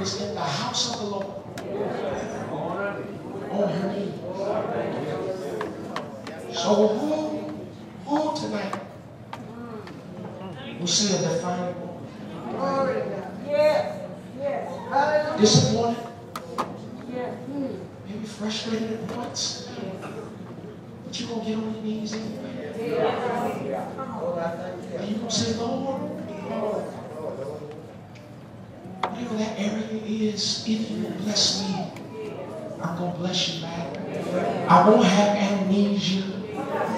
was in the house of the Lord on her knees. So who tonight will see a defining moment? Disappointed? Maybe frustrated at points? But you're going to get on your knees anyway. And you're going to say, Lord, whatever that area is, if you will bless me, I'm going to bless you back. I won't have amnesia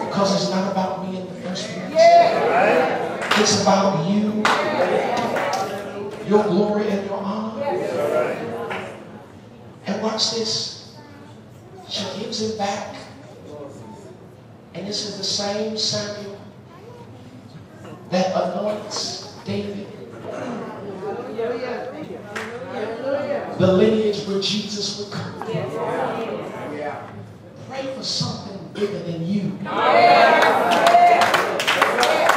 because it's not about me in the first place. It's about you, your glory and your honor. And watch this. She gives it back. And this is the same Samuel that anoints David. The lineage where Jesus would come. Pray for something bigger than you.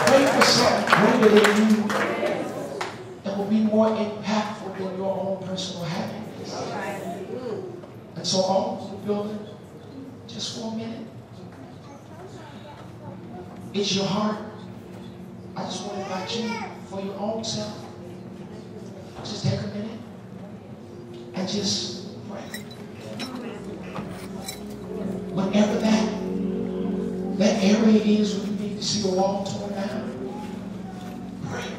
Pray for something greater than you that will be more impactful than your own personal happiness. And so all over the building, just for a minute, it's your heart. I just want to invite you for your own self. Just take a minute and just pray. Whatever that area is where you need to see a wall torn down, pray.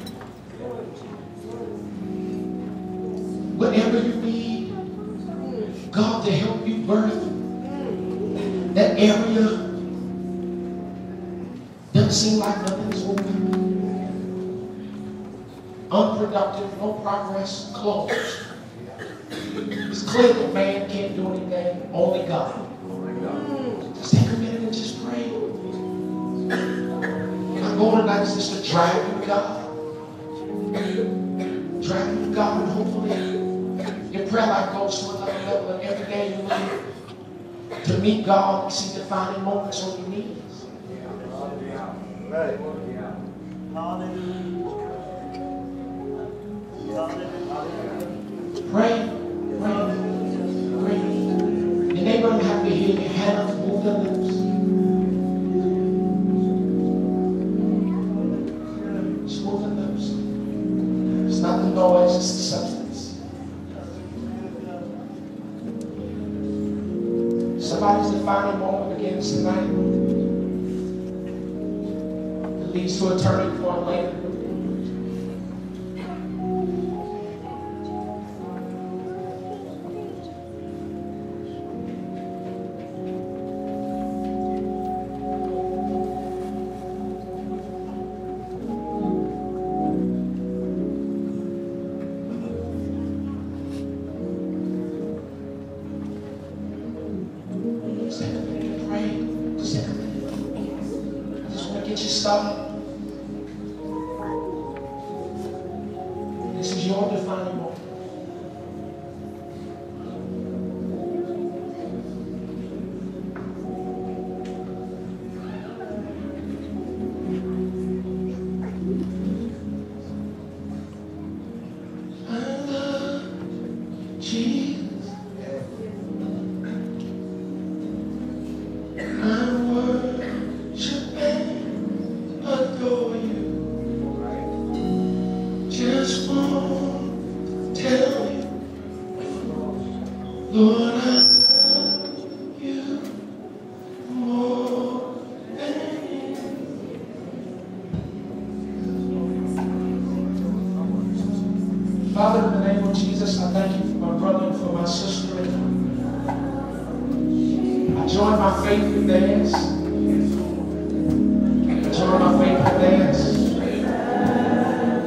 Whatever you need God to help you birth, that area doesn't seem like nothing's moving. Unproductive, no progress, closed. It's clear that man can't do anything, only God. Just take a minute and just pray. My goal tonight is just to drive you to God. Drive you to God, and hopefully your prayer life goes to another level, and every day you live to meet God and see defining moments on your knees. Right. Hallelujah. Pray, pray, pray. Your neighbor don't have to hear your hands move their lips. Just move their lips. It's not the noise, it's the substance. Somebody's defining moment begins tonight. It leads to a turning point later. This is your defining moment. I love Jesus. I worship and adore you. Just want to tell you, Lord, I love you more than anything. Father, in the name of Jesus, I thank you for my brother and for my sister. I join my faith with theirs. I join my faith with theirs.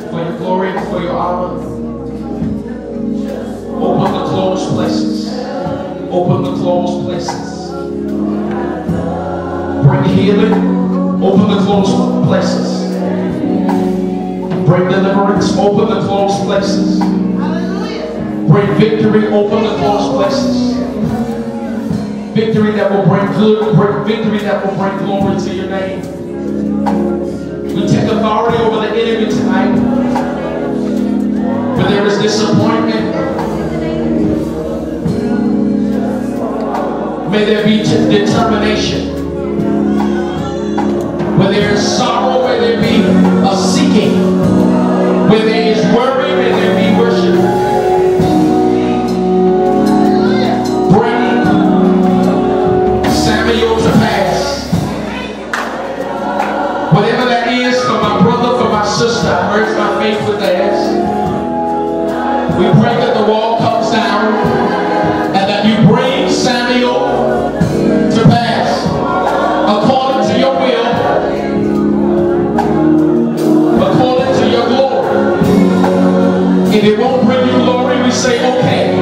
For your glory and for your honor. Open the closed places. Open the closed places. Bring healing. Open the closed places. Bring deliverance. Open the closed places. Bring victory. Open the closed places. Victory that will bring good. Bring victory that will bring glory to your name. We take authority over the enemy tonight. Where there is disappointment, determination. Where there is sorrow, where there be a seeking. Where there is worry, where there be worship. Bring Samuel to pass. Whatever that is for my brother, for my sister, I merge my faith with theirs. We pray that the wall comes down and that you bring Samuel to pass according to your will, according to your glory. If it won't bring you glory, we say, okay,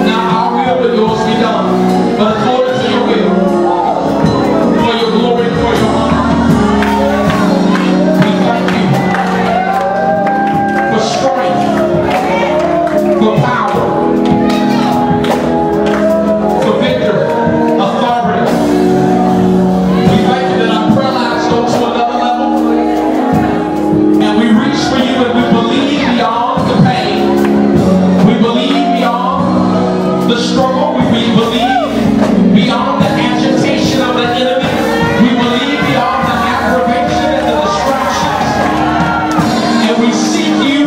now our will but yours be done. But according to your will, for your glory, for your honor, we thank you for strength, for power, for victory, authority. We thank you that our prayer lives go to another level, and we reach for you and we believe beyond the pain. We believe beyond the struggle. We believe beyond the agitation of the enemy. We believe beyond the aggravation and the distractions. And we seek you,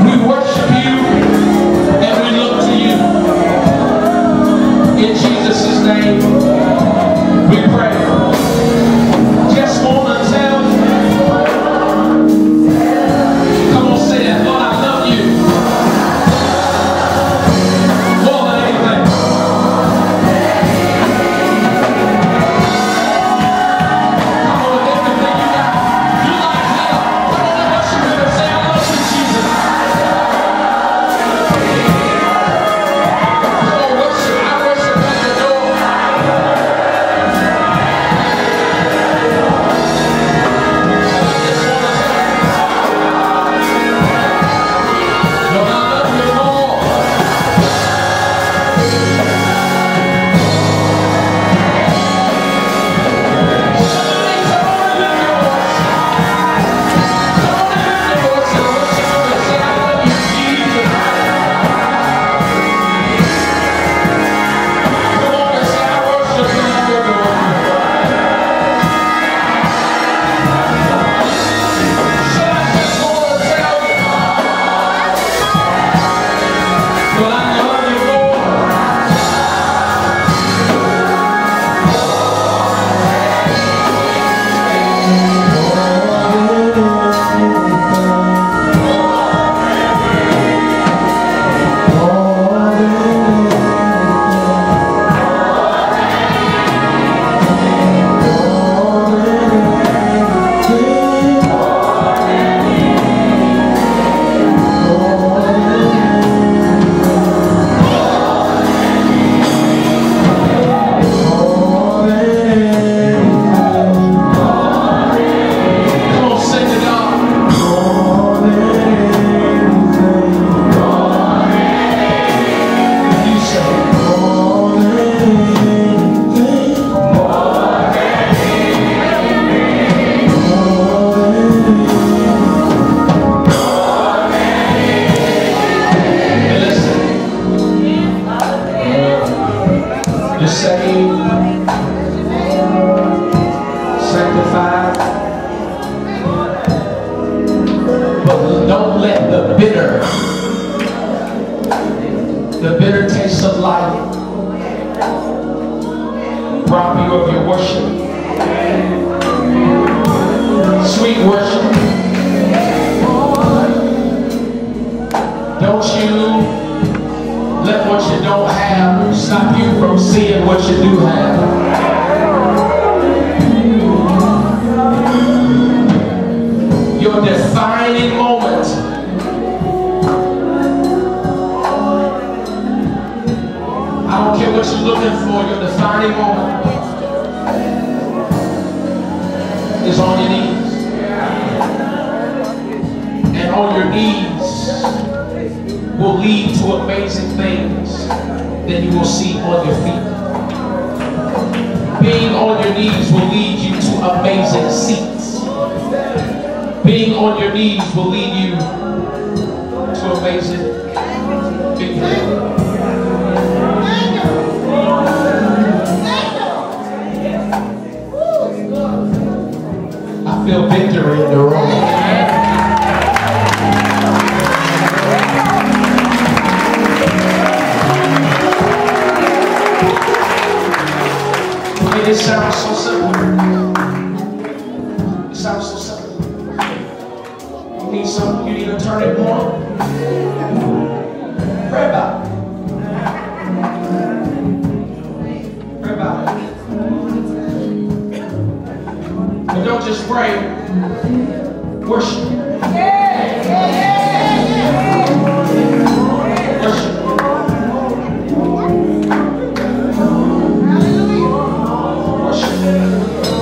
we worship you, and we look to you. In Jesus' name, we pray. Just want to tell you, come on, say that, Lord, I love you more than anything. Come on, with everything you got. You like hell. Come on and worship him and say, I love you, Jesus. Come on, worship. I worship at the door. Lord, I love you more. Somebody come on and lift your voice. Come on and lift your voice and worship him and say, I love you, Jesus. Come on and say, I worship you, Lord. So I just want to tell you, Lord, I love you more. Come on, sing to God. You say, and listen, you're saved, sanctified, but don't let the bitter taste of life rob you of your worship, sweet worship. Don't you let what you don't have stop you from seeing what you do have. Your defining moment. I don't care what you're looking for, your defining moment is on your knees. And on your knees will lead to amazing things that you will see on your feet. Being on your knees will lead you to amazing seats. Being on your knees will lead you to amazing victory. feel victory in the room. It sounds so simple. It sounds so simple. You need something, you need a turning point. Pray about it. Pray about it. But don't just pray. Worship. Worship.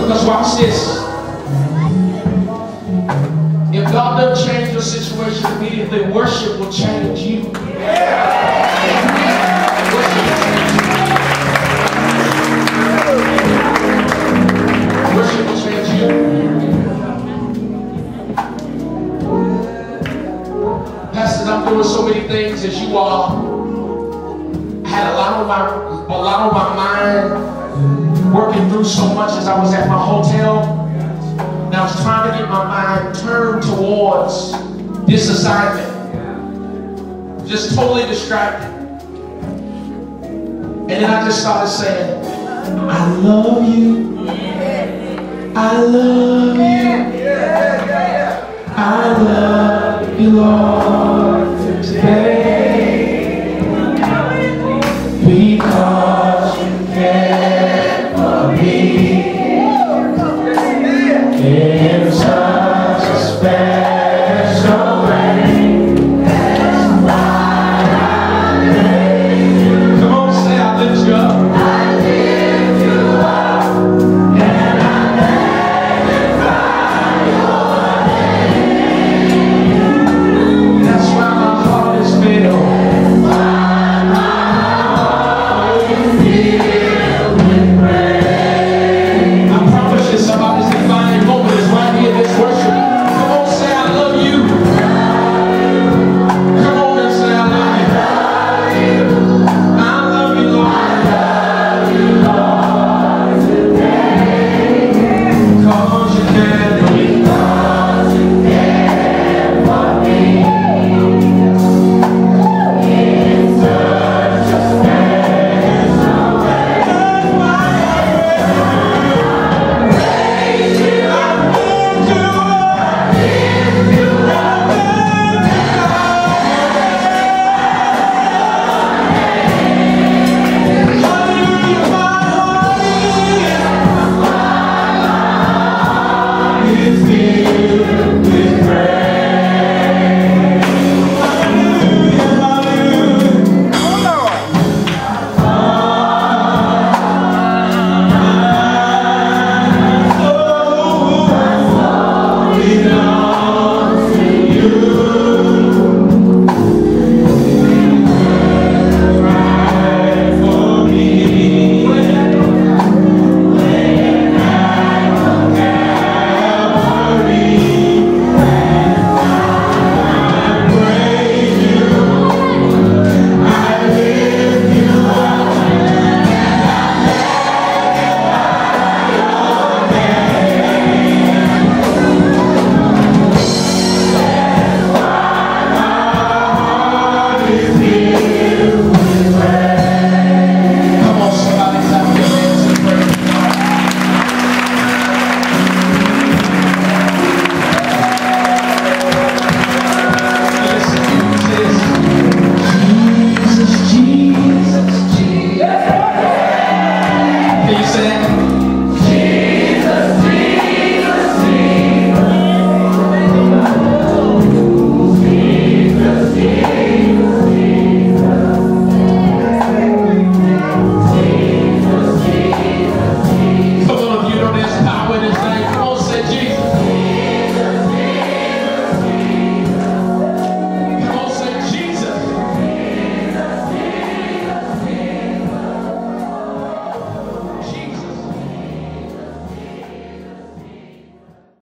Because watch this. If God doesn't change your situation immediately, worship will change you. Worship will change you. Pastor, I'm doing so many things as you are. I had a lot on my mind, working through so much as I was at my hotel. And I was trying to get my mind turned towards this assignment. Just totally distracted. And then I just started saying, I love you. I love you. I love you, Lord.